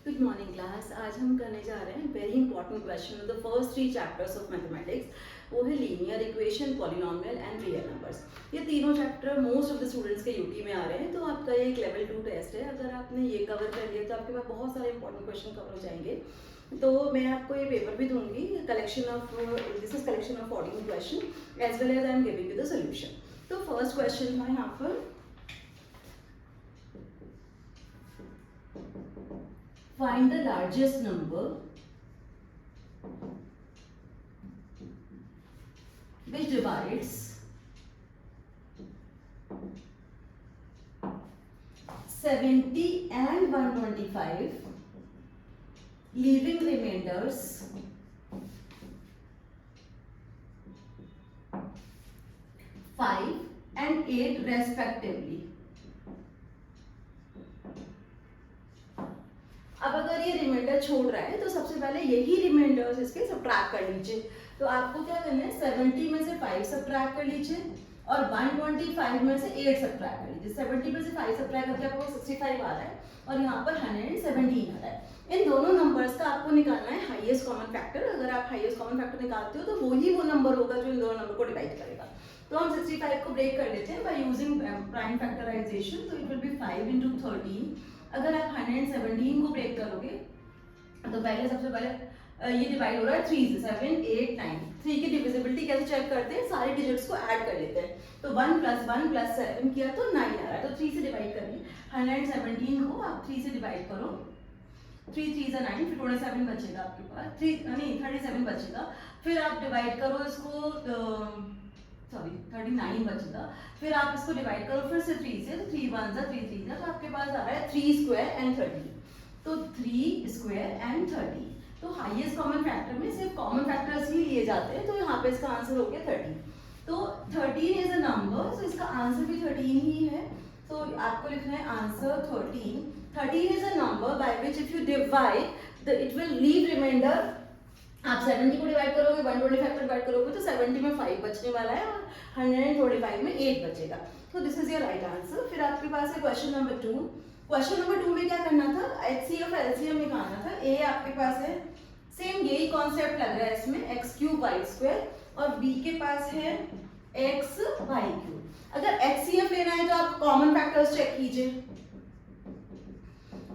Good morning class. आज हम करने जा रहे हैं very important question the first 3 chapters of mathematics. वो है linear equation, polynomial and real numbers. ये तीनों chapter most of the students के यूटी में आ रहे हैं, तो आपका ये एक लेवल 2 टेस्ट है। अगर आपने ये कवर कर लिया तो आपके पास बहुत सारे इंपॉर्टेंट क्वेश्चन कवर हो जाएंगे। तो मैं आपको ये पेपर भी दूंगी, collection of this is collection of 14 question as well as I am giving you the solution. तो फर्स्ट क्वेश्चन है यहाँ पर, find the largest number which divides 70 and 125, leaving remainders 5 and 8 respectively. अब अगर ये रिमाइंडर छोड़ रहा है तो सबसे पहले यही रिमाइंडर्स इसके सब्ट्रैक्ट कर लीजिए। तो आपको क्या करना है, 70 में से 5 सब्ट्रैक्ट कर लीजिए और 125 में से 8 सब्ट्रैक्ट कर लीजिए। 70 में से 5 सब्ट्रैक्ट करके आपको 65 आ रहा है और यहाँ पर 117 आ रहा है। इन दोनों नंबर्स का आपको निकालना है हाईएस्ट कॉमन फैक्टर। अगर आप हाईएस्ट कॉमन फैक्टर निकालते हो तो वही वो नंबर होगा जो इन दोनों नंबर को डिवाइड करेगा। तो हम 65 को ब्रेक कर लेते हैं बाय यूजिंग प्राइम फैक्टराइजेशन। तो इट विल बी 5 into 13। अगर आप 117 को ब्रेक करोगे तो पहले सबसे पहले ये डिवाइड हो रहा है 3 से, 7 8 9। 3 की डिविजिबिलिटी कैसे चेक करते हैं, सारे डिजिट्स को ऐड कर लेते हैं। तो 1 + 1 + 7 किया तो 9 आ रहा है। तो 3 से डिवाइड करिए 117 को, आप 3 से डिवाइड करो, 3 3 9, फिर 27 बचेगा आपके पास, 37 बचेगा। फिर आप डिवाइड करो इसको, सॉरी 39 बचेगा। फिर आप इसको डिवाइड करो फिर से 3 से, तो 3 1 जा 3 3 जा, तो आपके पास आ रहा है 3 स्क्वायर एंड 30। तो 3 स्क्वायर एंड 30। तो हाईएस्ट कॉमन फैक्टर में सिर्फ कॉमन फैक्टर्स ही लिए जाते हैं, तो यहाँ पे इसका आंसर हो गया 30। तो 13 इज अ नंबर, तो इसका आंसर भी 13 ही है। तो आपको लिखना है answer 13। 13 is a number by which if you divide it will leave remainder. आप 70 को डिवाइड करोगे, 125 को डिवाइड करोगे तो 70 में 5 बचने वाला है और 125 में 8 बचेगा। तो this is your right answer. फिर आपके पास है क्वेश्चन नंबर 2। क्वेश्चन नंबर 2 में क्या करना था, HCF LCM निकालना था। ए आपके पास है, सेम यही कॉन्सेप्ट लग रहा है इसमें, x³ y² और B के पास है x y³। अगर HCF लेना है तो आप कॉमन फैक्टर्स चेक कीजिए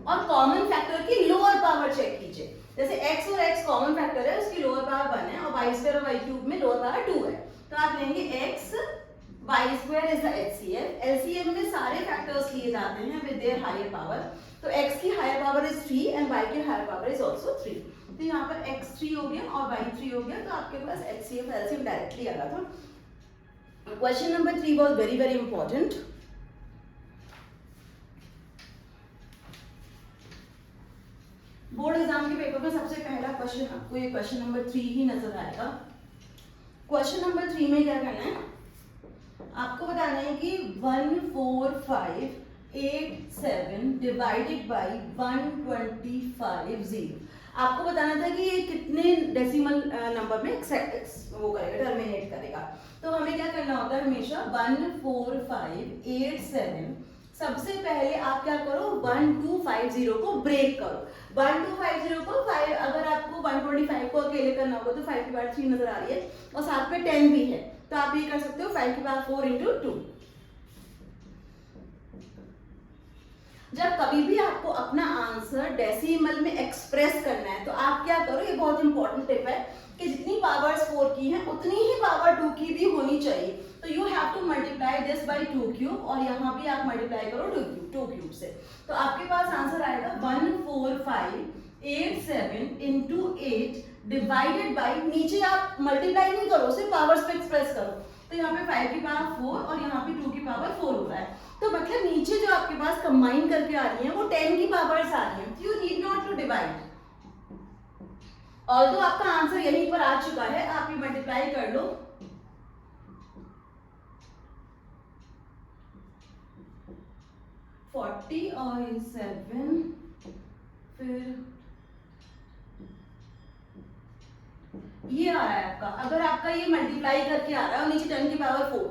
और कॉमन फैक्टर की लोअर पावर चेक कीजिए। जैसे x और x कॉमन फैक्टर है, उसकी लोअर पावर 1 है और y² और y³ में लोअर पावर 2 है। तो आप लेंगे x y² is the HCF। LCM में सारे फैक्टर्स लिए जाते हैं विद देयर हायर पावर। तो x की higher power is 3 and y की हायर पावर इज आल्सो 3। तो यहाँ पर x 3 हो गया और y 3 हो गया, तो आपके पास HCF LCM डायरेक्टली आ रहा था। Question number 3 was very very important. Board exam के पेपर में सबसे पहला क्वेश्चन आपको ये क्वेश्चन नंबर 3 ही नजर आएगा। क्वेश्चन नंबर 3 में क्या करना है, आपको बताना है कि 14587 डिवाइडेड बाय 125 आपको बताना था कि ये कितने डेसिमल नंबर में वो करेगा, टर्मिनेट करेगा। तो हमें क्या करना होता है हमेशा, 14587 सबसे पहले आप क्या करो, 1250 को ब्रेक करो। 1250 को 5, अगर आपको 125 को अकेले करना होगा तो 5 की पावर 3 नजर आ रही है और साथ में 10 भी है, तो आप ये कर सकते हो 5 की पावर 4 into 2। जब कभी भी आपको अपना आंसर डेसिमल में एक्सप्रेस करना है तो आप क्या करो, ये बहुत इंपॉर्टेंट टिप है कि जितनी पावर्स 4 की हैं उतनी ही पावर 2 की भी होनी चाहिए। तो you have to multiply this by 2³ और यहाँ भी आप मल्टीप्लाई करो 2³ से। तो आपके पास आंसर आएगा 14587 into 8 डिवाइडेड बाय, नीचे आप मल्टीप्लाई नहीं करो, सिर्फ पावर्स पे एक्सप्रेस करो। तो यहाँ पे 5 की पावर 4 और यहाँ पे 2 की पावर 4 हो रहा है। तो मतलब नीचे जो आपके पास कंबाइन करके आ रही है वो 10 की पावर्स आ रही है। You need not to divide. Although आपका आंसर यहीं पर आ चुका है, आप ये मल्टीप्लाई कर लो। 40 और 7 फिर ये आ रहा है आपका। अगर आपका ये मल्टीप्लाई करके आ रहा है और नीचे 10 की पावर 4,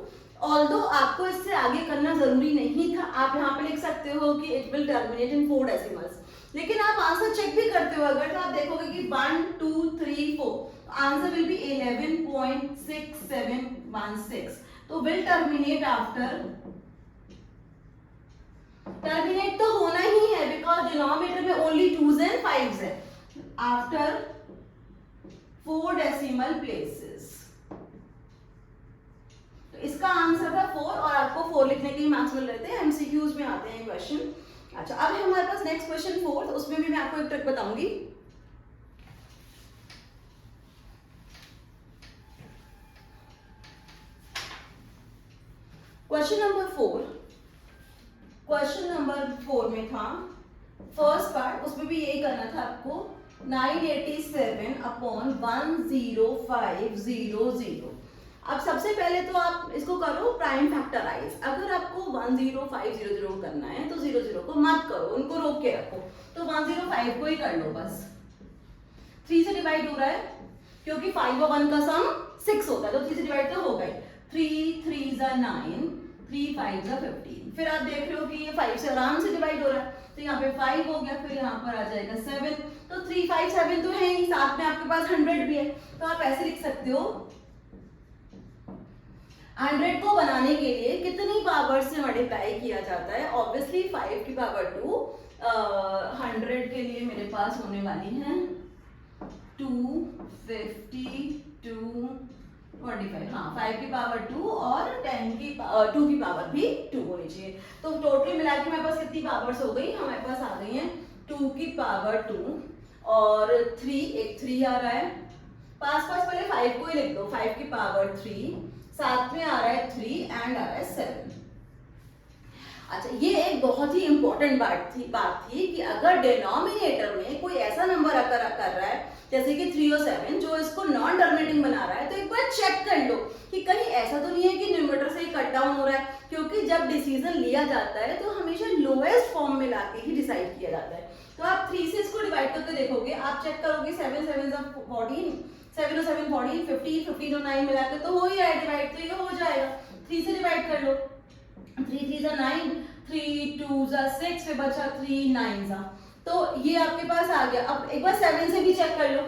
ऑल्दो आपको इससे आगे करना जरूरी नहीं था, आप यहाँ पे लिख सकते हो कि it will terminate in 4 decimals. लेकिन आप आंसर चेक भी करते हो अगर, तो आप देखोगे कि 1 2 3 4, आंसर विल बी 11.6716। तो विल टर्मिनेट आफ्टर, टर्मिनेट तो होना ही है बिकॉज डिनोमिनेटर में ओनली 2s एंड 5s है, आफ्टर 4 डेसिमल प्लेसेस। तो इसका आंसर था 4, और आपको 4 लिखने के ही मार्क्स मिल रहे थे, एमसीक्यूज में आते हैं क्वेश्चन। अच्छा, अब है हमारे पास नेक्स्ट क्वेश्चन 4, तो उसमें भी मैं आपको एक ट्रिक बताऊंगी। क्वेश्चन नंबर 4 में था फर्स्ट पार्ट, उसमें भी यही करना था आपको, 987/10500। अब सबसे पहले तो आप इसको करो प्राइम फैक्टराइज। अगर आपको 10500 करना है तो 00 को मत करो, उनको रोक के रखो, तो 105 को ही कर लो बस। 3 से डिवाइड हो रहा है क्योंकि 5 और 1 का सम 6 होता है, तो 3 से डिवाइड तो हो गई। 3 3 9, 3 5 15। फिर आप देख रहे हो कि ये 5 से आराम से डिवाइड हो रहा है, तो यहाँ पे 5 हो गया, फिर यहाँ पर आ जाएगा 7, तो 3 5 7 तो है ही, साथ में आपके पास 100 भी है, तो आप ऐसे लिख सकते हो। 100 को बनाने के लिए कितनी पावर से मल्टीप्लाई किया जाता है? ऑब्वियसली 5 की पावर 2, 100 के लिए मेरे पास होने वाली है 250 2 45, हाँ 5 की पावर 2 और 2 की पावर भी 2 होनी चाहिए। तो टोटल मिला के हमारे पास कितनी पावर्स हो गई? हमारे पास आ गई हैं 2 की पावर 2 और 3, एक 3 आ रहा है, पास पहले 5 को ही लिख दो, 5 की पावर 3, साथ में आ रहा है 3 एंड आ रहा है 7। अच्छा, ये एक बहुत ही इंपॉर्टेंट बात थी कि अगर डिनोमिनेटर में कोई ऐसा नंबर अगर कर रहा है जैसे कि 3 और 7 जो इसको नॉन टर्मिनेटिंग बना रहा है, तो एक बार चेक कर लो कि कहीं ऐसा तो नहीं है कि न्यूमरेटर से ही कट डाउन हो रहा है, क्योंकि जब डिसीजन लिया जाता है तो हमेशा लोएस्ट फॉर्म में लाके ही डिसाइड किया जाता है। तो आप 3 से इसको डिवाइड करके देखोगे, आप चेक करोगे 7 7 14, 7 और 7 14, 15 15 और 9 मिलाकर तो हो ही है डिवाइड, तो ये हो जाएगा। 3 से डिवाइड कर लो, 3 3 9, 3 2 6, फिर बचा 3 9, तो ये आपके पास आ गया। अब एक बार 7 से भी चेक कर लो,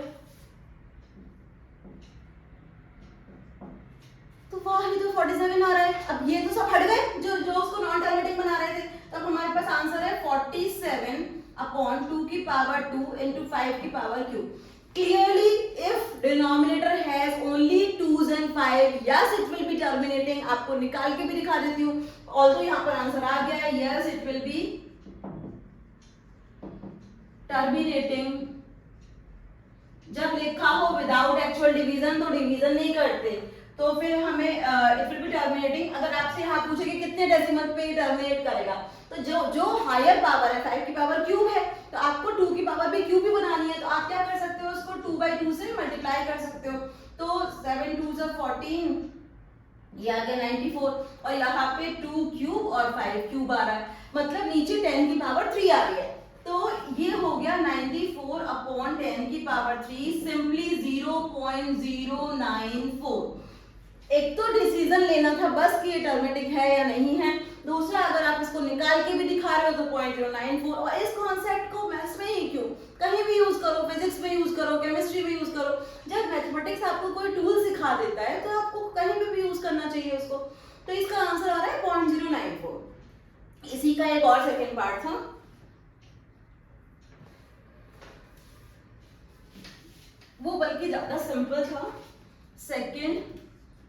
तो वहां भी तो 47 आ रहा है। अब ये तो सब हट गए जो जो उसको नॉन टर्मिनेटिंग बना रहे थे, तब हमारे पास आंसर है 47/2 की पावर 2 into 5 की power cube. Clearly, if denominator has only 2s and 5, yes, it will be terminating. आपको निकाल के भी दिखा देती हूँ। Although यहाँ पर आंसर आ गया है, yes, it will be terminating। जब लिखा हो without actual division तो डिवीजन नहीं करते, तो फिर हमें it will be terminating। अगर आपसे यहाँ पूछे कि कितने डेसिमल पे टर्मिनेट करेगा, तो जो हायर पावर है 5 की पावर क्यूब है, तो आपको 2 की पावर भी क्यूब ही बनानी है, तो आप क्या कर सकते हो, उसको 2/2 से मल्टीप्लाई कर सकते हो। तो 7 2 14, ये आ गया 94, और यहाँ पे 2 क्यूब और 5 क्यूब आ रहा है, मतलब नीचे 10 की पावर 3 आ रही है, तो ये हो गया 94/10 की पावर 3, सिंपली 0.094। एक तो डिसीजन लेना था बस कि ये टर्मिनेटिंग है या नहीं है, दूसरा अगर आप इसको निकाल के भी दिखा रहे हो तो 0.094। और इस कॉन्सेप्ट को मैथ्स में ही क्यों, कहीं भी यूज करो, फिजिक्स में यूज करो, केमिस्ट्री में यूज करो। जब मैथमेटिक्स आपको कोई टूल सिखा देता है तो आपको कहीं पे भी यूज करना चाहिए उसको। तो इसका आंसर आ रहा है 0.094। इसी का एक और सेकेंड पार्ट था, वो बल्कि ज्यादा सिंपल था। सेकेंड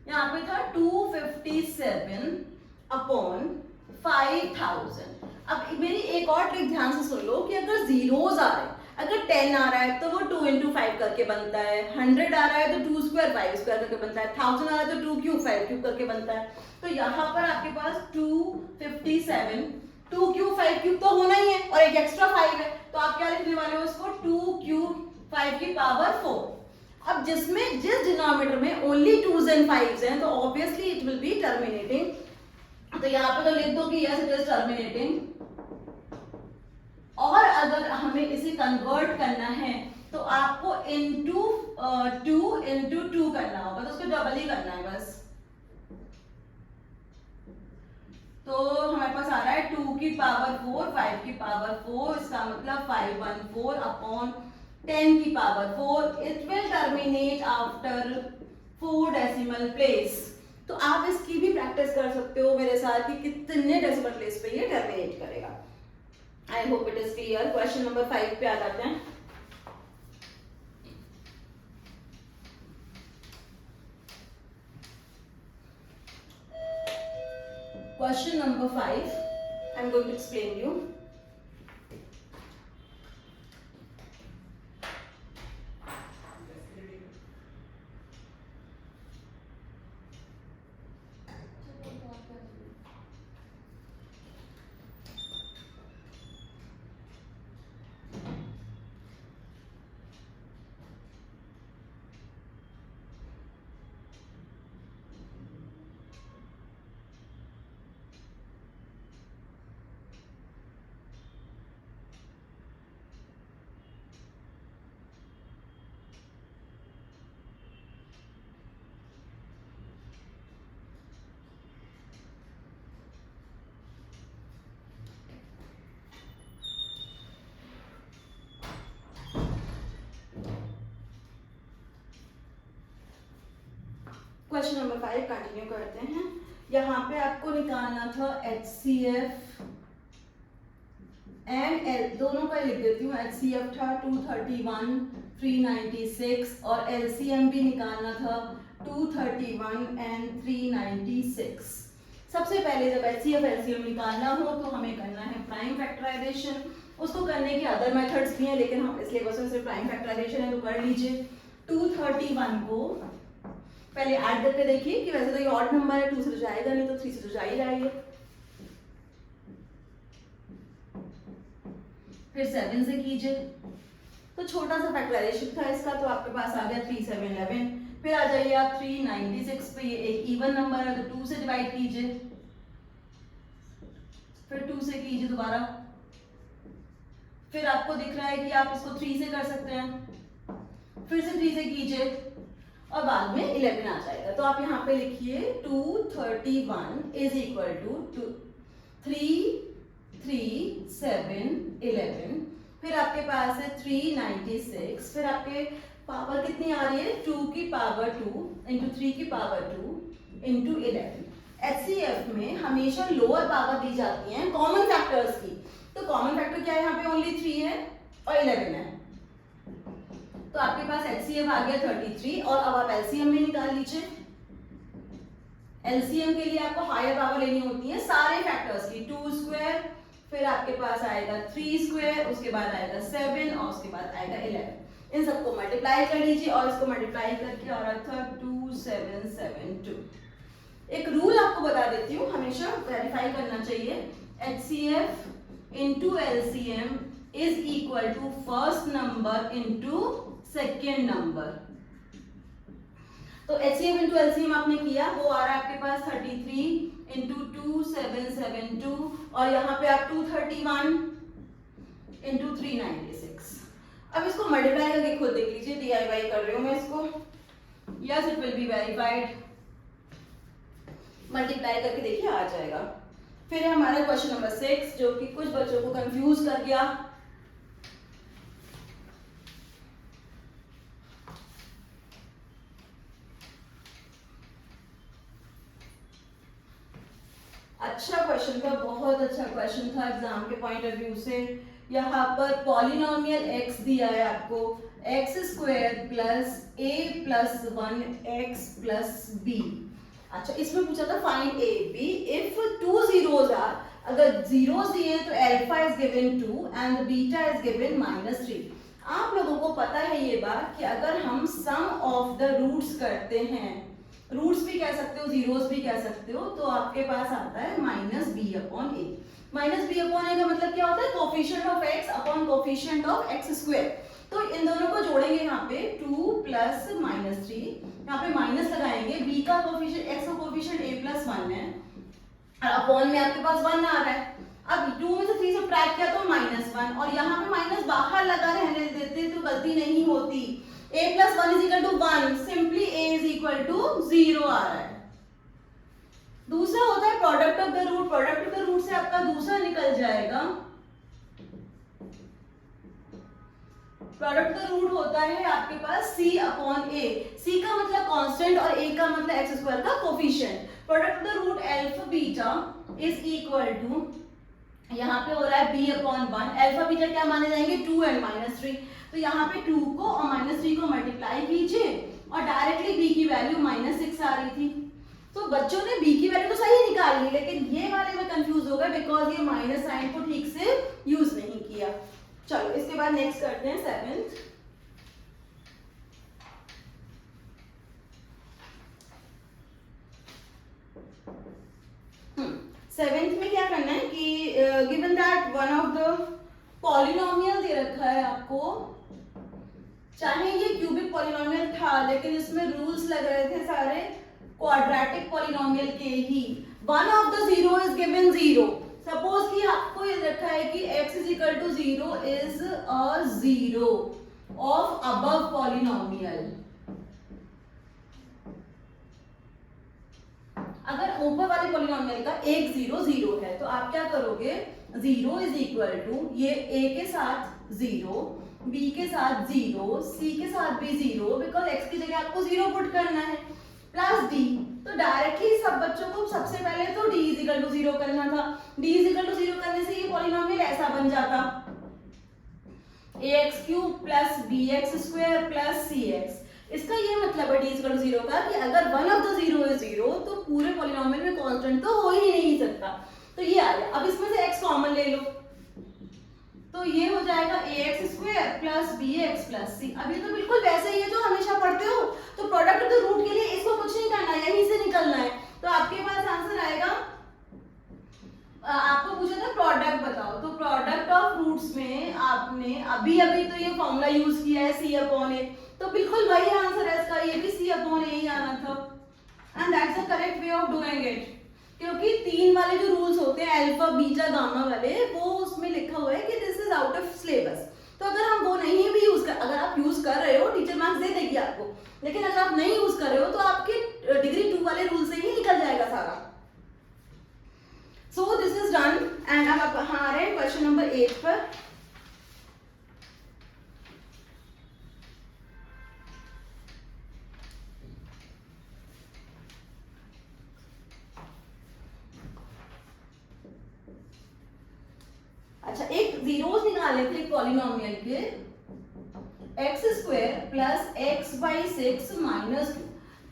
यहाँ पे था 257/5000। अब मेरी एक और ट्रिक ध्यान से सुन लो कि अगर जीरोस आ रहे हैं, अगर 10 आ रहा है तो वो 2 into 5 करके बनता है, 100 आ रहा है तो 2 square 5 square करके बनता है, 1000 आ रहा है तो 2 cube 5 cube करके बनता है। तो यहाँ पर आपके पास 257, 2 cube 5 cube तो होना ही है, और एक एक्स्ट्रा 5 है, तो आप क्या लिखने वाले हो इसको, 2 cube 5 की पावर 4। अब जिस डिनोमिनेटर में ओनली 2s and 5s हैं, तो obviously it will be terminating. तो यहाँ पे तो लिख दो कि यस इट इज टर्मिनेटिंग। और अगर हमें इसे कन्वर्ट करना है तो आपको इनटू 2 into 2 करना होगा, तो उसको डबल ही करना है बस। तो हमारे पास आ रहा है 2 की पावर 4, 5 की पावर 4, इसका मतलब 514 अपॉन 10 की power 4. It will terminate after 4 decimal place. तो आप इसकी भी प्रैक्टिस कर सकते हो मेरे साथ कि कितने डेसिमल प्लेस पे ये टर्मिनेट करेगा. I hope it is clear. Question number 5 पे आ जाते हैं. Question number 5, I'm going to explain you. Question number 5 continue करते हैं. यहाँ पे आपको निकालना था HCF एंड L, दोनों का लिख देती हूँ. HCF था 231, 396 और LCM भी निकालना था 231 एंड 396. सबसे पहले जब HCF LCM निकालना हो तो हमें करना है प्राइम फैक्टराइजेशन. उसको करने के अदर मेथड्स भी हैं, लेकिन हम इसलिए क्वेश्चन सिर्फ प्राइम फैक्टराइजेशन है तो कर लीजिए. 231 को पहले ऐड करके देखिए कि वैसे तो ये ऑड नंबर है, 2 से तो जाएगा नहीं, तो 3 से तो जा ही जाएगा. फिर 7 से कीजिए, तो छोटा सा फैक्टराइजेशन था इसका, तो आपके पास आ गया 3 7 11. फिर आ जाइए आप 396 पे, ये एक इवन नंबर है तो 2 से डिवाइड कीजिए. फिर 2 से कीजिए दोबारा. फिर आपको दिख रहा है कि आप इसको 3 से कर सकते हैं. फिर से 3 से कीजिए और बाद में 11 आ जाएगा. तो आप यहाँ पे लिखिए 231 इज इक्वल टू 3 3 7 11. फिर आपके पास है 396. फिर आपके पावर कितनी आ रही है? 2 की पावर 2 इंटू 3 की पावर 2 इंटू 11. HCF में हमेशा लोअर पावर दी जाती है कॉमन फैक्टर्स की. तो कॉमन फैक्टर क्या है? यहाँ पे ओनली 3 है और 11 है. तो आपके पास HCF आ गया 33. और अब आप LCM में निकाल लीजिए. LCM के लिए आपको हायर पावर लेनी होती है सारे फैक्टर्स की. 2 स्क्वायर, फिर आपके पास आएगा 3 स्क्वायर, उसके बाद आएगा 7 और उसके बाद आएगा 11. इन सबको मल्टीप्लाई कर लीजिए और इसको मल्टीप्लाई करके और था 2772. एक रूल आपको बता देती हूँ, हमेशा वेरीफाई करना चाहिए. HCF into LCM is equal to first number into second number. तो HCF इंटू LCM आपने किया, वो आ रहा है आपके पास 33 इंटू 2772 और यहाँ पे आप 231 इंटू 396. अब इसको मल्टीप्लाई करके खुद देख लीजिए. DIY कर रही हूँ मैं इसको. Yes, it will be verified. Multiply करके देखिए आ जाएगा. फिर है हमारा क्वेश्चन नंबर 6 जो कि कुछ बच्चों को कंफ्यूज कर गया. अच्छा क्वेश्चन था, बहुत अच्छा क्वेश्चन था एग्जाम के पॉइंट ऑफ व्यू से. यहाँ पर पॉलिनोमियल x दिया है आपको, x square plus a plus 1 x plus b. अच्छा, इसमें पूछा था find a b if 2 zeros are, अगर जीरोस दिए तो alpha is given 2 and beta is given -3. आप लोगों को पता है ये बात कि अगर हम सम ऑफ द रूट्स करते हैं, रूट्स भी कह सकते हो, जीरोस भी कह सकते हो, तो आपके पास आता है -b/a. -b/a का मतलब क्या होता है? Coefficient of x upon coefficient of x square. तो इन दोनों को जोड़ेंगे यहाँ पे 2 प्लस -3, यहाँ पे माइनस लगाएंगे. b का कोफिशिएंट, x का कोफिशिएंट a+1 है और अपॉन में आपके पास 1 आ रहा है. अब 2 में से 3 सब्ट्रैक्ट किया तो -1 और यहाँ पे माइनस बाहर लगा रहने देते तो गलती नहीं होती. a+1 is equal to 1, simply a is equal to 0 आ रहा है. दूसरा होता है product of the root. Product of the root से आपका दूसरा निकल जाएगा, प्रोडक्ट द रूट होता है आपके पास c अपॉन a। c का मतलब कांस्टेंट और a का मतलब एक्स स्क्वायर का coefficient. Product the root alpha beta is equal to, यहाँ पे हो रहा है b अपॉन 1। अल्फा बीटा क्या माने जाएंगे, 2 एंड -3। तो यहाँ पे 2 को और -3 को मल्टीप्लाई कीजिए और डायरेक्टली b की वैल्यू -6 आ रही थी। तो बच्चों ने b की वैल्यू तो सही निकाल ली, लेकिन ये वाले में कंफ्यूज हो गए बिकॉज ये माइनस साइन को ठीक से यूज नहीं किया। चलो इसके बाद नेक्स्ट करते हैं 7th। सेवेंथ में क्या करना है कि given that one of the polynomial दे रखा है आपको, चाहे ये क्यूबिक पॉलिनोमियल था लेकिन इसमें रूल्स लग रहे थे सारे क्वाड्रेटिक पॉलिनोमियल के ही। One of the zero is given 0। Suppose कि आपको ये रखा है कि x is equal to 0 is a zero of above polynomial. अगर ऊपर वाले पॉलिनोमियल का एक 0 0 है तो आप क्या करोगे, 0 इज इक्वल टू ये a के साथ 0, b के साथ 0, c के साथ भी 0, बिकॉज x की जगह आपको 0 पुट करना है, प्लस d। तो डायरेक्टली सब बच्चों को सबसे पहले तो d इज इक्वल टू 0 करना था। d इज इक्वल टू 0 करने से ये पॉलिनोमियल ऐसा बन जाता, ax cube plus bx square plus cx। इसका ये मतलब है d इज इक्वल टू 0 का कि अगर one of the zero is 0 तो पूरे पॉलिनोमियल में कांस्टेंट तो हो ही नहीं सकता। तो ये आ गया। अब इसमें से x कॉमन ले लो तो ये हो जाएगा ax square plus bx plus c। अब ये तो बिल्कुल वैसे ही है जो हमेशा पढ़ते हो। तो प्रोडक्ट ऑफ द रूट के लिए इसको कुछ नहीं करना है, यहीं से निकलना है। तो आपके पास आंसर आएगा, आपको पूछा था प्रोडक्ट बताओ, तो प्रोडक्ट ऑफ रूट्स में आपने अभी तो ये फॉर्मूला यूज किया है c अपॉन a, तो बिल्कुल वही आंसर है इसका, ये भी c अपॉन a ही आना था। And that's the correct way of doing it. क्योंकि 3 वाले जो रूल्स होते हैं अल्फा बीटा गामा वाले, वो उसमें लिखा हुआ है कि this is out of syllabus. तो अगर हम वो नहीं भी यूज कर, अगर आप यूज कर रहे हो टीचर मार्क्स दे देगी आपको, लेकिन अगर आप नहीं यूज कर रहे हो तो आपके डिग्री 2 वाले रूल से ही निकल जाएगा सारा। So this is done. And अब आप आ रहे हैं क्वेश्चन नंबर 8 पर। अच्छा, एक जीरोस निकाले थे पॉलिनोमियल के, x square plus x by 6 minus 2।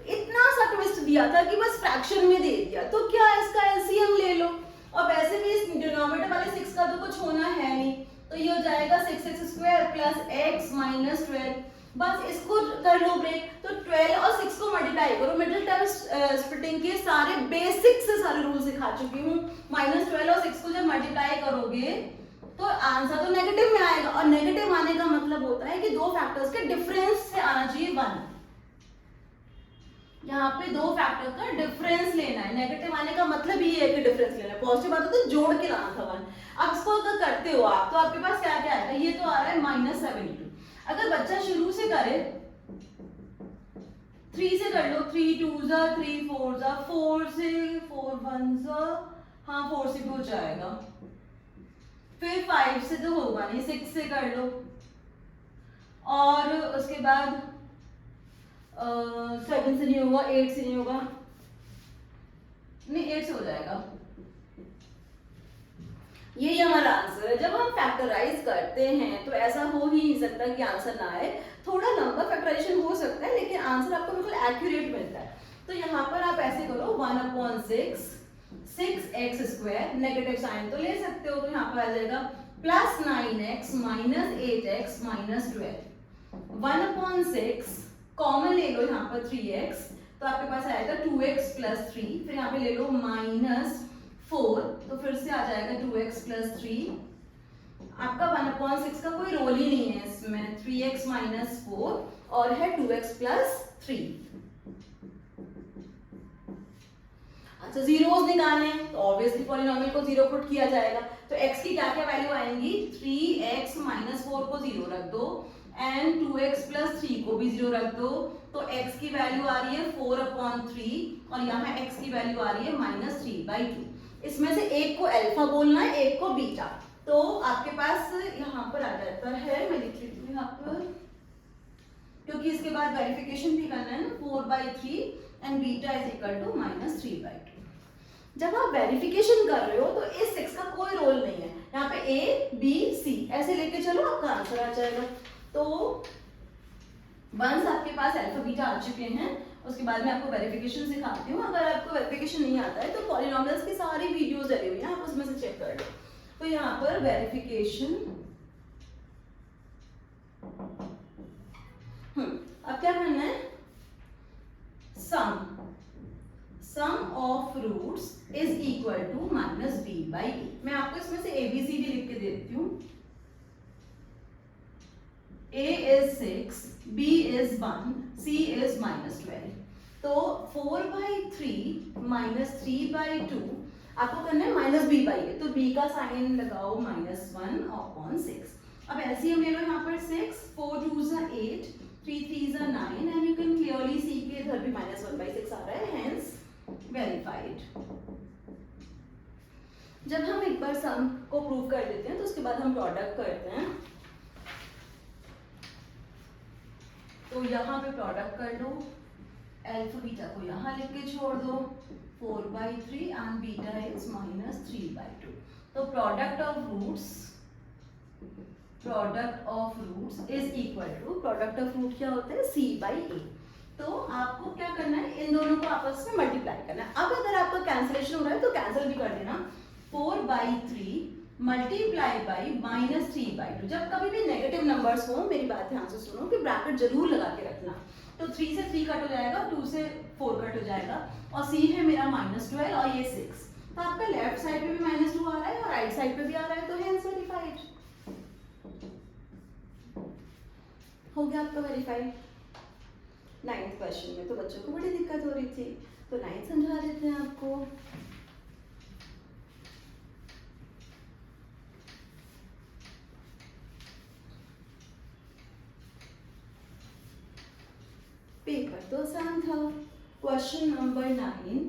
इतना सा ट्विस्ट दिया था कि बस फ्रैक्शन में दे दिया, तो क्या इसका एलसीएम ले लो। और वैसे भी इस डिनोमिनेटर वाले 6 का तो कुछ होना है नहीं, तो ये हो जाएगा 6x square plus x minus 12। बस इसको कर लो ब्रेक। तो 12 और 6 को मल्टीप्लाई करो। मिडिल टर्म स्प्लिटिंग के सारे बेसिक से सारे रूल सिखा चुकी हूँ। -12 और 6 को जब मल्टीप्लाई करोगे तो आंसर तो नेगेटिव में आएगा, और नेगेटिव आने का मतलब होता है कि दो फैक्टर्स के डिफरेंस से आना चाहिए 1। यहाँ पे दो फैक्टर का डिफरेंस लेना है। नेगेटिव आने का मतलब ये है कि डिफरेंस लेना है, पॉजिटिव आता तो जोड़ के लाना था 1। अब इसको अगर करते हो आप तो आपके पास क्या क्या आएगा, ये तो आ रहा है -72। अगर बच्चा शुरू से करे 3 से कर लो, 3 2 जा 3 4 जा, 4 से 4 1 जा, हाँ 4 से भी हो जाएगा। फिर 5 से तो होगा नहीं, 6 से कर लो, और उसके बाद 7 से नहीं होगा, 8 से नहीं होगा, नहीं 8 से हो जाएगा। यही हमारा आंसर है। जब हम फैक्टराइज करते हैं तो ऐसा हो ही नहीं सकता कि आंसर ना आए। थोड़ा लंबा फैक्टराइजेशन हो सकता है लेकिन आंसर आपको बिल्कुल एक्यूरेट मिलता है। तो यहाँ पर आप ऐसे करो 1/6 6x स्क्वायर, नेगेटिव साइन तो ले सकते हो, तो यहाँ पर आ जाएगा plus 9x minus 8x minus 12। 1/6 common ले लो यहाँ पर 3x, तो आपके पास आएगा 2x प्लस 3। फिर यहाँ पे ले लो -4, तो फिर से आ जाएगा 2x प्लस 3। आपका 1/6 का कोई रोल ही नहीं है इसमें, 3x माइनस 4 और है 2x प्लस 3। अच्छा, जीरोस निकालने हैं तो ऑब्वियसली पॉलिनोमियल को 0 पुट किया जाएगा। तो x की क्या क्या वैल्यू आएंगी, 3x माइनस 4 को 0 रख दो, एंड 2x प्लस 3 को भी 0 रख दो, तो x की वैल्यू आ रही है 4/3 और यहाँ x की वैल्यू आ रही है -3/2। इसमें से एक को अल्फा बोलना है, एक को बीटा। तो आपके पास यहाँ पर आ जाता है, मैं लिख लेती हूँ यहाँ पर, क्योंकि इसके बाद वेरिफिकेशन भी करना है ना, 4/3 and beta is equal to -3/2। जब आप वेरिफिकेशन कर रहे हो तो इस 6 का कोई रोल नहीं है, यहाँ पे ए बी सी ऐसे लेके चलो, आपका आंसर आ जाएगा। तो वंस आपके पास अल्फा बीटा आ चुके हैं, उसके बाद में आपको वेरिफिकेशन सिखाती हूँ। अगर आपको वेरिफिकेशन नहीं आता है तो पॉलिनॉमियल्स की सारी वीडियोस डली हुई हैं, आप उसमें से चेक कर लो। तो यहाँ पर वेरिफिकेशन, अब क्या करना है, sum of roots is equal to -b/a। मैं आपको इसमें से ABCD लिख के देती हूँ। A is 6, B is 1, C is -12। तो 4/3 -3/2 आपको करना है -b/a, तो b का साइन लगाओ -1/6। अब एलसीएम ले लो यहाँ पर 6, 4 2s are 8, 3 3s are 9 and you can clearly see कि इधर भी -1/6 आ रहा है, hence verified। जब हम एक बार सम को प्रूव कर देते हैं तो उसके बाद हम प्रोडक्ट करते हैं। तो यहाँ पे प्रोडक्ट कर दो, अल्फा बीटा को यहाँ लिख के छोड़ दो, 4/3 एंड बीटा इज -3/2। तो product of roots is equal to, product of root क्या होता है, c/a। तो आपको क्या करना है, इन दोनों को आपस में मल्टीप्लाई करना है। अब अगर आपका कैंसिलेशन हो रहा है तो कैंसिल भी कर देना, 4/3 मल्टीप्लाई बाई -3/2। जब कभी भी नेगेटिव नंबर्स हो, मेरी बात ध्यान से सुनो कि ब्रैकेट जरूर लगा के रखना। तो 3 से 3 कट हो जाएगा, 2 से 4 कट हो जाएगा, और c है मेरा -12 और ये 6। तो आपका लेफ्ट साइड पे भी -2 आ रहा है और राइट साइड पे भी आ रहा है, तो हेंस वेरीफाइड हो गया आपका वेरीफाइड। 9th क्वेश्चन में तो बच्चों को बड़ी दिक्कत हो रही थी, तो 9th समझा देते हैं आपको। पेपर तो आसान था। Question number 9,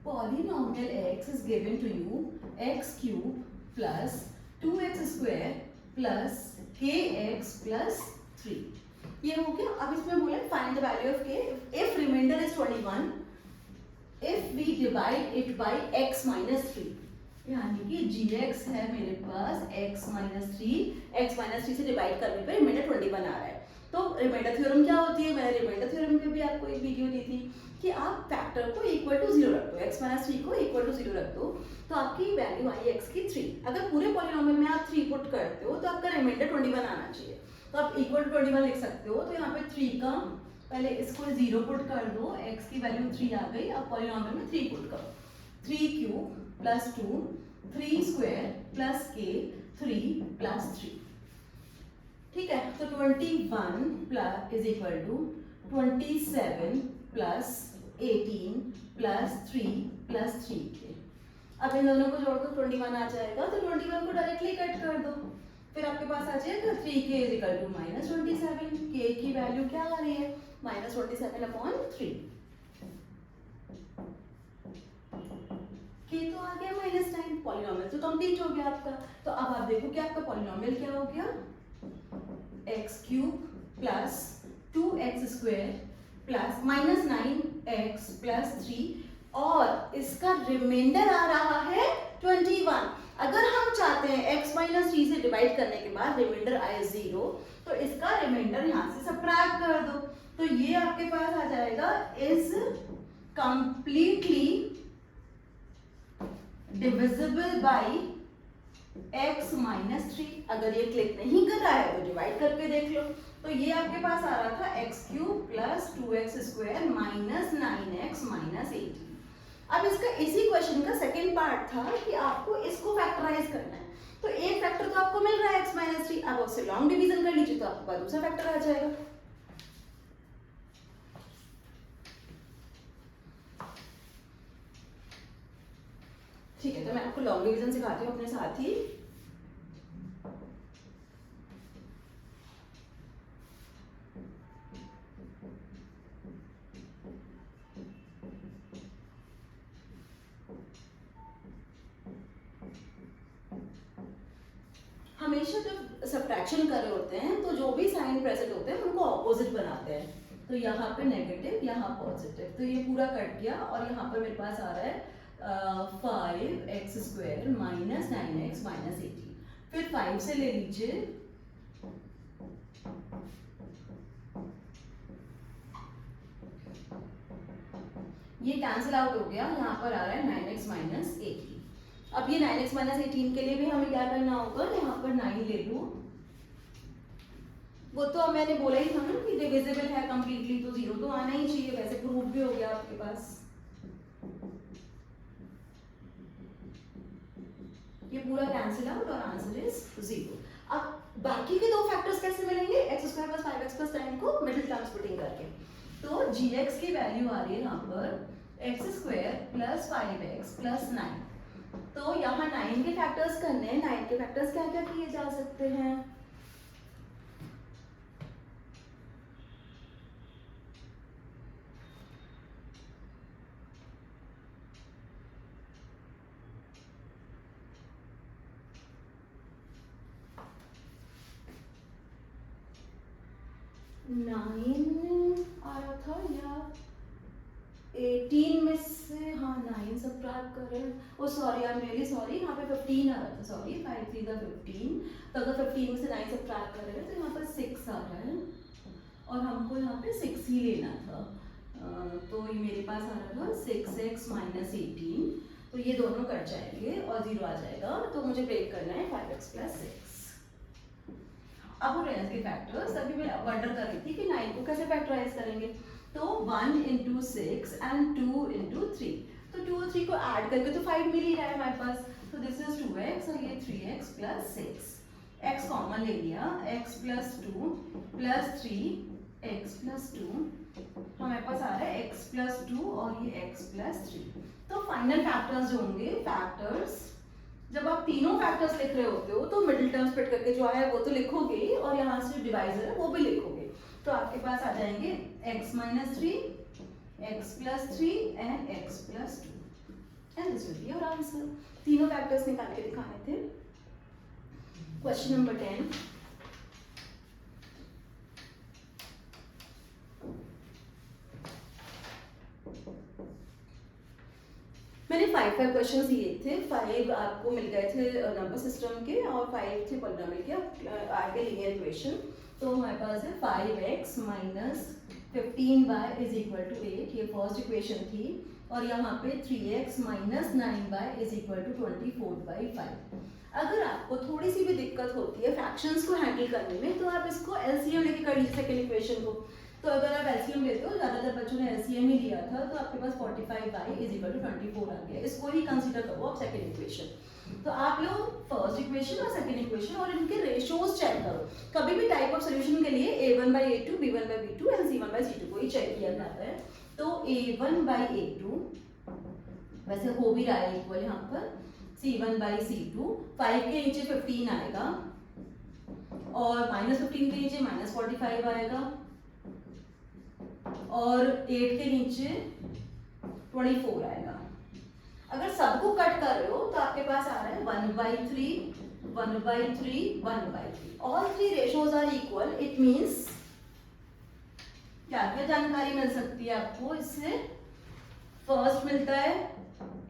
polynomial x is given to you x cube plus 2x square plus kx plus 3। ये हो गया। अब इसमें बोले find the value of k if remainder is 21 if we divide it by x minus 3। यानी कि gx है मेरे पास x minus 3 से डिवाइड करने पे रिमाइंडर 21 आ रहा है। तो रिमाइंडर थ्योरम क्या होती है, मैंने रिमाइंडर थ्योरम पे भी आपको एक वीडियो दी थी कि आप फैक्टर को इक्वल टू 0 रख दो, x माइनस 3 को इक्वल टू 0 रख दो, तो आपकी वैल्यू आई x की 3। अगर पूरे पॉलिनोमियल में आप 3 पुट करते हो तो आपका रिमाइंडर 21 आना चाहिए। तो आप इक्वल टू 21 लिख सकते हो। तो यहाँ पे 3 का पहले इसको 0 पुट कर दो, x की वैल्यू 3 आ गई। अब पॉलिनोमियल में 3 पुट करो, 3 cube plus 2 3 square plus k 3 plus 3। ठीक है, तो 21 plus is equal to 27 plus 18 plus 3 plus 3k। अब इन दोनों को जोड़कर 21 आ जाएगा, तो 21 को डायरेक्टली कट कर दो, फिर आपके पास आ जाएगा 3k is equal to -27। k की वैल्यू क्या आ रही है, -27/3। k तो आ गया -9, पॉलिनोमियल तो कंप्लीट हो गया आपका। तो अब आप देखो कि आपका पॉलिनोमियल क्या हो गया, x cube plus 2x square plus -9x plus 3 और इसका रिमाइंडर आ रहा है 21। अगर हम चाहते हैं x माइनस 3 से डिवाइड करने के बाद रिमाइंडर आए 0, तो इसका रिमाइंडर यहाँ से सबट्रैक्ट कर दो, तो ये आपके पास आ जाएगा is completely divisible by x minus 3। अगर ये क्लिक नहीं कर रहा है तो डिवाइड करके देख लो। तो ये आपके पास आ रहा था x cube plus 2x square minus 9x minus 18। अब इसका इसी क्वेश्चन का सेकंड पार्ट था कि आपको इसको फैक्टराइज करना है। तो एक फैक्टर तो आपको मिल रहा है x माइनस 3, अब उससे लॉन्ग डिवीजन कर लीजिए तो आपके पास दूसरा फैक्टर आ जाएगा। ठीक है, तो मैं आपको लॉन्ग डिवीजन सिखाती हूँ अपने साथ ही। हमेशा जब सब्ट्रैक्शन कर रहे होते हैं तो जो भी साइन प्रेजेंट होते हैं उनको ऑपोजिट बनाते हैं। तो यहाँ पे नेगेटिव, यहाँ पॉजिटिव, तो ये पूरा कट गया और यहाँ पर मेरे पास आ रहा है 5x² माइनस 9x माइनस 18। फिर 5 से ले लीजिए, ये कैंसिल आउट हो गया, यहाँ पर आ रहा है 9x माइनस 18। अब ये 9x माइनस 18 के लिए भी हमें क्या करना होगा, यहाँ पर 9 ले लूं, वो तो अब मैंने बोला ही था ना कि डिविजिबल है कंप्लीटली, तो 0 तो आना ही चाहिए, वैसे प्रूफ भी हो गया आपके पास। ये पूरा कैंसिल आउट और आंसर इज 0। अब बाकी के दो फैक्टर्स कैसे मिलेंगे, x² + 5x + 10 को मिडिल टर्म्स पुटिंग करके। तो gx की वैल्यू आ रही है यहाँ पर x² + 5x + 9। तो यहाँ 9 के फैक्टर्स करने हैं। 9 के फैक्टर्स क्या क्या किए जा सकते हैं, आ रहा था या 18 में से, हाँ 9 सब्ट्रैक्ट करें, oh sorry I am really sorry, यहाँ पे 15 आ रहा था, सॉरी 5 3 15। तो अगर 15 में से 9 सब्ट्रैक्ट कर रहे हैं तो यहाँ पर 6 आ रहा है और हमको यहाँ पे 6 ही लेना था। तो ये मेरे पास आ रहा था 6x माइनस 18, तो ये दोनों कट जाएंगे और 0 आ जाएगा। तो मुझे ब्रेक करना है 5x + 6। अब वो रेंज के फैक्टर्स, अभी मैं वंडर कर रही थी कि 9 को कैसे फैक्टराइज करेंगे। तो 1 × 6 एंड 2 × 3, तो 2 और 3 को ऐड करके तो 5 मिल ही रहा है हमारे पास। तो दिस इज 2x और ये 3x + 6, x कॉमन ले लिया, x + 2 + 3x + 2, हमारे पास आ रहा है x + 2 और ये x + 3। तो फाइनल फैक्टर्स जो होंगे, फैक्टर्स जब आप तीनों फैक्टर्स लिख रहे होते हो तो मिडिल टर्म स्प्लिट करके जो है वो तो लिखोगे ही, और यहाँ से डिवाइजर है वो भी लिखोगे। तो आपके पास आ जाएंगे x - 3, x + 3 and x + 2 and this will be your answer. तीनों फैक्टर्स निकाल के दिखाने थे। क्वेश्चन नंबर 10, मैंने 5 क्वेश्चन दिए थे। 5 आपको मिल गए थे नंबर सिस्टम के और 5 थे पॉलिनोमियल के, आगे लीनियर इक्वेशन। तो हमारे पास है 5x - 15y = 8, ये फर्स्ट इक्वेशन थी। और यहाँ पे 3x - 9y = 24/5। अगर आपको थोड़ी सी भी दिक्कत होती है फ्रैक्शंस को हैंडल करने में, तो आप इसको एलसीएम लेके कर लीजिए सेकंड इक्वेशन को। तो अगर आप एलसीएम लेते हो, ज़्यादातर बच्चों ने एलसीएम ही लिया था, तो आपके पास 45y = 24 आ गया। इसको ही कंसीडर करो आप सेकंड इक्वेशन। तो आप लोग फर्स्ट इक्वेशन और सेकंड इक्वेशन और इनके रेशियोज चेक करो। कभी भी टाइप ऑफ सॉल्यूशन के लिए a1/a2, b1/b2 एंड c1/c2 को ही चेक किया जाता है। तो a1/a2 वैसे हो भी रहा है इक्वल यहाँ पर, c1/c2, 5 के नीचे 15 आएगा और -15 के नीचे -45 आएगा और 8 के नीचे 24 आएगा। अगर सबको कट कर रहे हो तो आपके पास आ रहा है 1/3, 1/3, 1/3। All 3 ratios are equal. It means क्या क्या जानकारी मिल सकती है आपको इससे? फर्स्ट मिलता है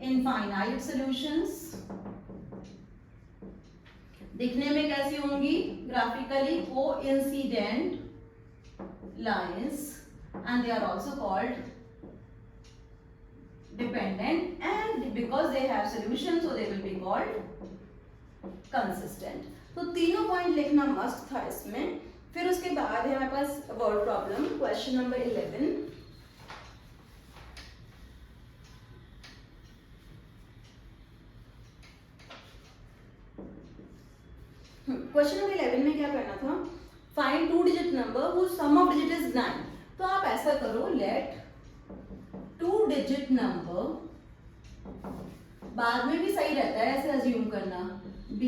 इनफाइनाइट सॉल्यूशंस, दिखने में कैसी होंगी, graphically coincident lines, and they are also called dependent, and because they have solution so they will be called consistent। तो तीनों पॉइंट लिखना मस्ट था इसमें। फिर उसके बाद है हमारे पास word problem, question number 11। Question number 11 में क्या करना था, find 2 digit number whose sum of digit is 9। तो आप ऐसा करो, लेट 2 डिजिट नंबर, बाद में भी सही रहता है ऐसे अज्यूम करना, b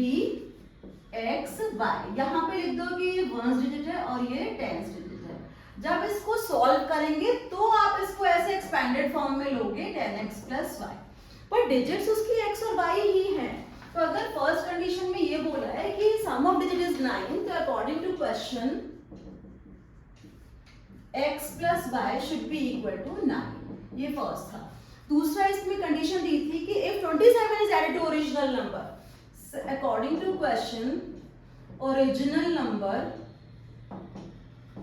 x y, यहाँ पे लिख दो कि ये 1s डिजिट है और ये 10s डिजिट है। जब इसको सॉल्व करेंगे तो आप इसको ऐसे एक्सपेंडेड फॉर्म में लोगे 10x + y, पर डिजिट्स उसकी x और y ही हैं। तो अगर फर्स्ट कंडीशन में ये बोला है कि सम ऑफ डिजिट इज 9, तो according to question x plus y should be equal to 9. ये फर्स्ट था. दूसरा इसमें कंडीशन दी थी कि if 27 is added to original number, according to question, original number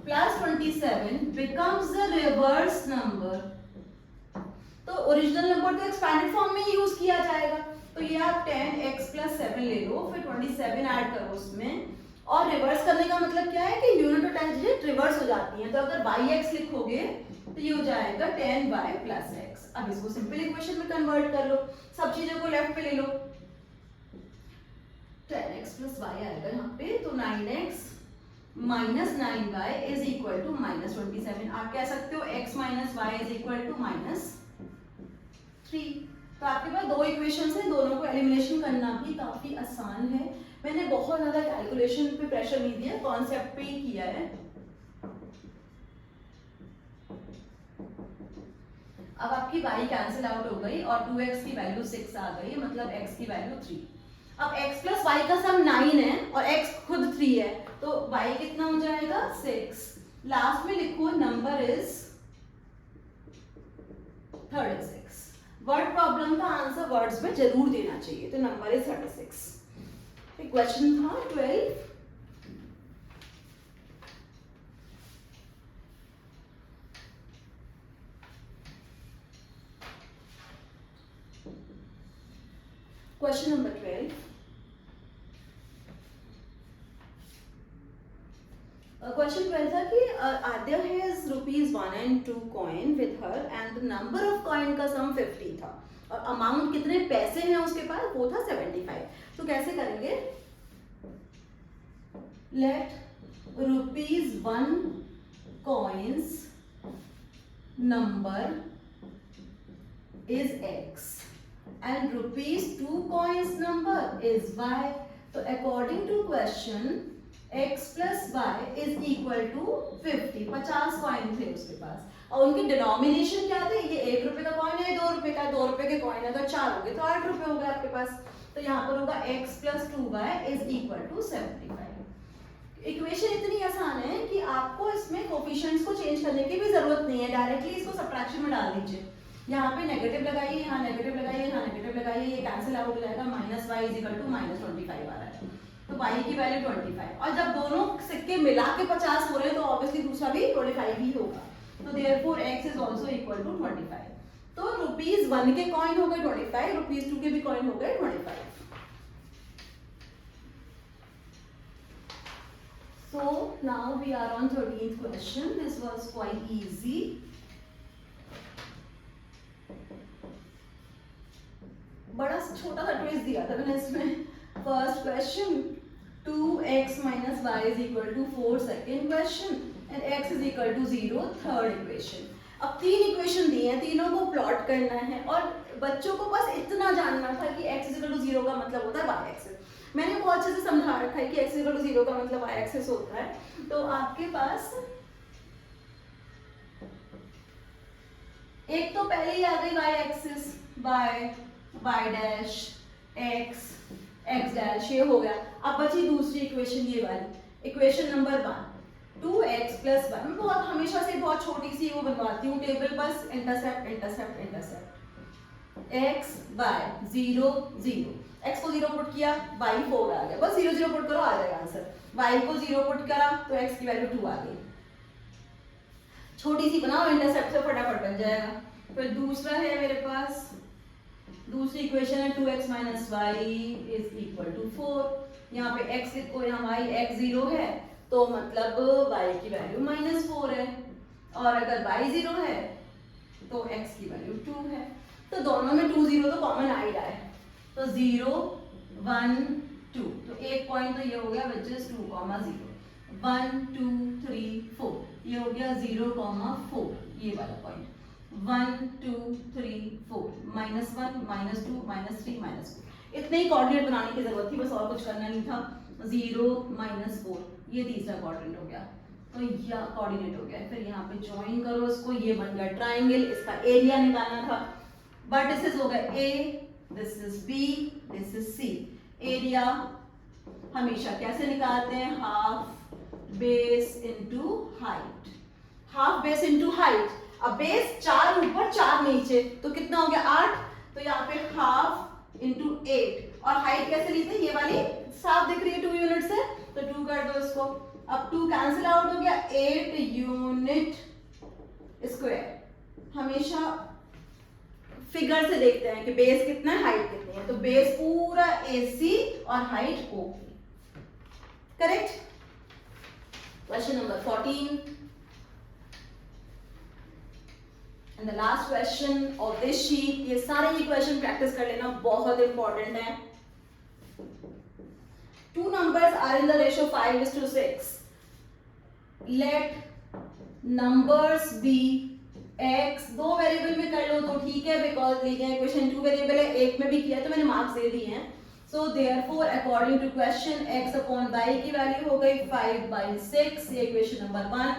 plus 27 becomes the reverse number. तो original number तो expanded form में use किया जाएगा. तो ये आप 10x plus 7 ले लो, फिर 27 ऐड करो उसमें, और रिवर्स करने का मतलब क्या है कि यूनिट और 10 डिजिट रिवर्स हो जाती हैं. तो अगर yx लिखोगे तो ये हो जाएगा 10y plus x. अब इसको सिंपल इक्वेशन में कन्वर्ट कर लो, सब चीजों को लेफ्ट पे ले लो. 10x plus y आएगा यहाँ पे, तो 9x minus 9y is equal to minus 27. आप कह सकते हो x minus y is equal to minus 3. तो आपके पास दो इक्वेशंस हैं, दोनों को एलिमिनेशन करना भी काफी आसान है. मैंने बहुत ज्यादा कैलकुलेशन पे प्रेशर नहीं दिया, कॉन्सेप्ट पे ही किया है. अब आपकी y कैंसिल आउट हो गई और 2x की वैल्यू 6 आ गई, मतलब x की वैल्यू 3. अब x plus y का सम 9 है और x खुद 3 है, तो y कितना हो जाएगा 6. लास्ट में लिखो नंबर इज 36. वर्ड प्रॉब्लम का आंसर वर्ड्स में जरूर देना चाहिए, तो नंबर इज 36. क्वेश्चन था 12. Question number 12. क्वेश्चन 12 था कि आद्या has ₹1 and 2 coin with her and the number of coin का सम 50 था और अमाउंट कितने पैसे हैं उसके पास, वो था 75. तो कैसे करेंगे? Let ₹1 coins number is x and ₹2 coins number is y. तो according to question x plus y is equal to 50. 50 coin थे उसके पास और उनके डिनोमिनेशन क्या थे? ये ₹1 का कॉइन है, ₹2 का, ₹2 के कॉइन अगर 4 हो गए तो ₹8 हो गए आपके पास. तो यहाँ पर होगा x plus 2y is equal to 75. Equation इतनी आसान है कि आपको इसमें कोफिशिएंट्स को चेंज करने की भी जरूरत नहीं है, डायरेक्टली इसको सब्ट्रैक्शन में डाल दीजिए. यहाँ पे नेगेटिव लगाइए, यहाँ नेगेटिव लगाइए, यहाँ नेगेटिव लगाइए, ये कैंसिल आउट हो जाएगा. Minus y is equal to minus 25 आ रहा है, तो y की वैल्यू 25. और जब दोनों सिक्के मिला के 50 हो रहे हैं तो ऑब्वियसली दूसरा भी 25 ही होगा. तो therefore x is also equal to 25. तो ₹1 के कॉइन हो गए 25, ₹2 के भी कॉइन हो गए 25. So now we are on 13th question. This was quite easy. बड़ा छोटा सा ट्विस्ट दिया था मैंने इसमें. First question 2x minus y is equal to 4. Second question and x is equal to 0. Third equation. अब 3 इक्वेशन दिए हैं, तीनों को प्लॉट करना है और बच्चों को बस इतना जानना था कि x is equal to 0 का मतलब होता है y एक्सिस. मैंने बहुत अच्छे से समझा रखा है कि x is equal to 0 का मतलब y एक्सिस होता है. तो आपके पास एक तो पहले ही आ गई y axis, y dash x x dash, ये हो गया. अब बची दूसरी इक्वेशन, ये वाली इक्वेशन नंबर 1. 2x plus 1. मैं बहुत हमेशा से बहुत छोटी सी वो बनवाती हूँ टेबल, बस intercept intercept intercept. x y 0 0. x को 0 पुट किया, y 4 आ गया. बस 0 0 पुट करो, आ जाएगा आंसर. y को 0 पुट करा तो x की वैल्यू 2 आ गई. छोटी सी बनाओ, इंटरसेप्ट से फटाफट बन जाएगा. फिर दूसरा है मेरे पास, दूसरी इक्वेशन है 2x minus y is equal to 4. यहाँ पे x लिखो, यहाँ y x 0 है तो मतलब y की वैल्यू -4 है, और अगर y 0 है तो x की वैल्यू 2 है. तो दोनों में 2 0 तो कॉमन आ ही रहा है, तो 0 1 2. तो एक पॉइंट तो ये हो गया विच इज 2, 0. 1 2 3 4, ये हो गया 0, 4, ये वाला पॉइंट. 1 2 3 4, -1 -2 -3 -2. इतने ही कोऑर्डिनेट बनाने की जरूरत थी, बस और कुछ करना नहीं था. 0 -4, ये तीसरा कोऑर्डिनेट हो गया, तो ये कोऑर्डिनेट हो गया. फिर यहाँ पे ज्वाइन करो इसको, ये बन गया ट्राइंगल. इसका एरिया निकालना था, बट दिस इज हो गया A, this is B, this is C. Area हमेशा कैसे निकालते हैं, half base into height, half base into height. अब बेस 4 ऊपर 4 नीचे, तो कितना हो गया 8, तो यहाँ पे हाफ इंटू 8। और हाइट कैसे लेते हैं, ये वाली साफ दिख रही है 2 यूनिट से, तो 2 कर दो इसको। अब 2 कैंसिल आउट हो गया, 8 यूनिट स्क्वायर। हमेशा फिगर से देखते हैं कि बेस कितना है, हाइट कितनी है, तो बेस पूरा AC और height OP। Correct. Question number 14 and the last question of this sheet. ये सारे ही क्वेश्चन प्रैक्टिस कर लेना, बहुत इंपॉर्टेंट है। 2 numbers are in the ratio 5:6. Let numbers be x, 2 variable में कर लो तो ठीक है, बिकॉज इक्वेशन 2 वेरिएबल है, एक में भी किया तो मैंने मार्क्स दे दिए हैं। So therefore according to question x upon y की वैल्यू हो गई 5/6, ये equation number 1।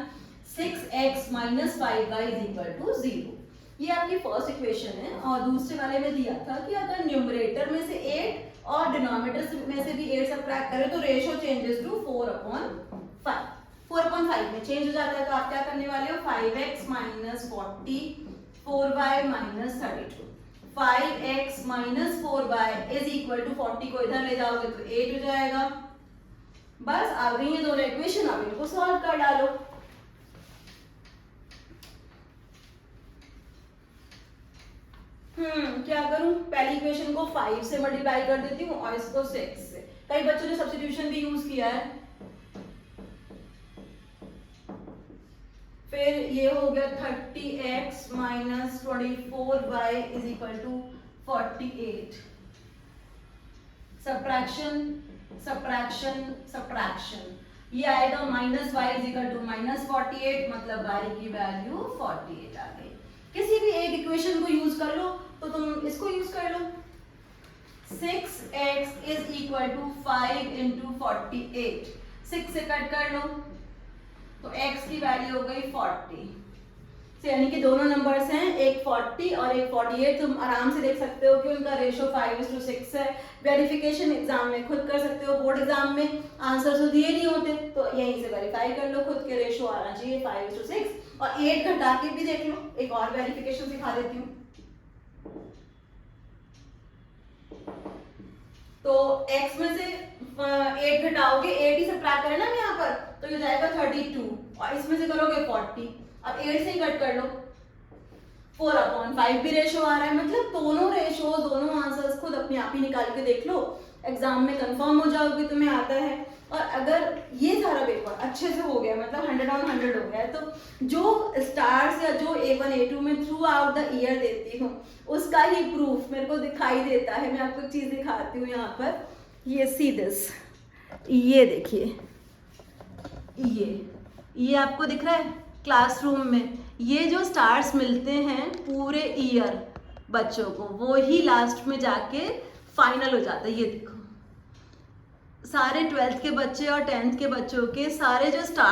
6x minus 5y is equal to 0। ये आपकी फर्स्ट इक्वेशन है। और दूसरे वाले में दिया था कि अगर न्यूमरेटर में से 8 और डिनोमिनेटर में से भी 8 सबट्रैक्ट करें तो रेशियो चेंजेस टू 4/5। 4/5 में चेंज हो जाता है, तो आप क्या करने वाले हो, 5x minus 40 4y minus 32। 5x minus 4y is equal to 40 को इधर ले जाओगे तो 8 हो जाएगा। बस आ गई ये दोनों इक्वेशन, अब इनको सॉल्व कर डालो। क्या करूं, पहली इक्वेशन को 5 से मल्टीप्लाई कर देती हूँ और इसको 6 से। कई बच्चों ने सब्स्टिट्यूशन भी यूज किया है। फिर ये हो गया 30x minus 24y is equal to 48। Subtraction subtraction subtraction, ये आएगा minus y is equal to minus 48, मतलब y की वैल्यू 48 आ गई। किसी भी एक इक्वेशन को यूज कर लो, तो तुम इसको यूज कर लो। 6x is equal to 5 into 48, 6 से कट कर लो तो x की वैल्यू हो गई 40। यानी कि दोनों नंबर्स हैं, एक 40 और एक 48। तुम आराम से देख सकते हो कि उनका रेशियो 5:6 है। वेरिफिकेशन एग्जाम में खुद कर सकते हो, बोर्ड एग्जाम में आंसर तो दिए नहीं होते, तो यहीं से वेरीफाई कर लो खुद के, रेशियो आना चाहिए 5:6। और 8 घटा के भी देख लो, एक और वेरिफिकेशन सिखा देती हूँ। तो x में से 8 घटाओगे, 8 ही सबट्रैक्ट करना है यहाँ पर, तो ये जाएगा 32 और इसमें से करोगे 40। अब 8 से ही कट कर लो, 4/5 भी रेशियो आ रहा है। मतलब दोनों रेशियो, दोनों आंसर्स खुद अपने आप ही निकाल के देख लो, एग्जाम में कंफर्म हो जाओगे तुम्हें आता है। और अगर ये सारा पेपर अच्छे से हो गया, मतलब 100 on 100 हो गया है, तो जो स्टार्स या जो A1 A2 में थ्रू आउट द ईयर देती हूँ उसका ही प्रूफ मेरे को दिखाई देता है। मैं आपको एक चीज दिखाती हूँ यहाँ पर, ये सी दिस, ये देखिए, ये आपको दिख रहा है क्लासरूम में, ये जो स्टार्स मिलते हैं पूरे ईयर बच्चों को, वो ही लास्ट में जाके फाइनल हो जाता है। ये देखो, सारे 12th के बच्चे और 10th के बच्चों के सारे जो स्टार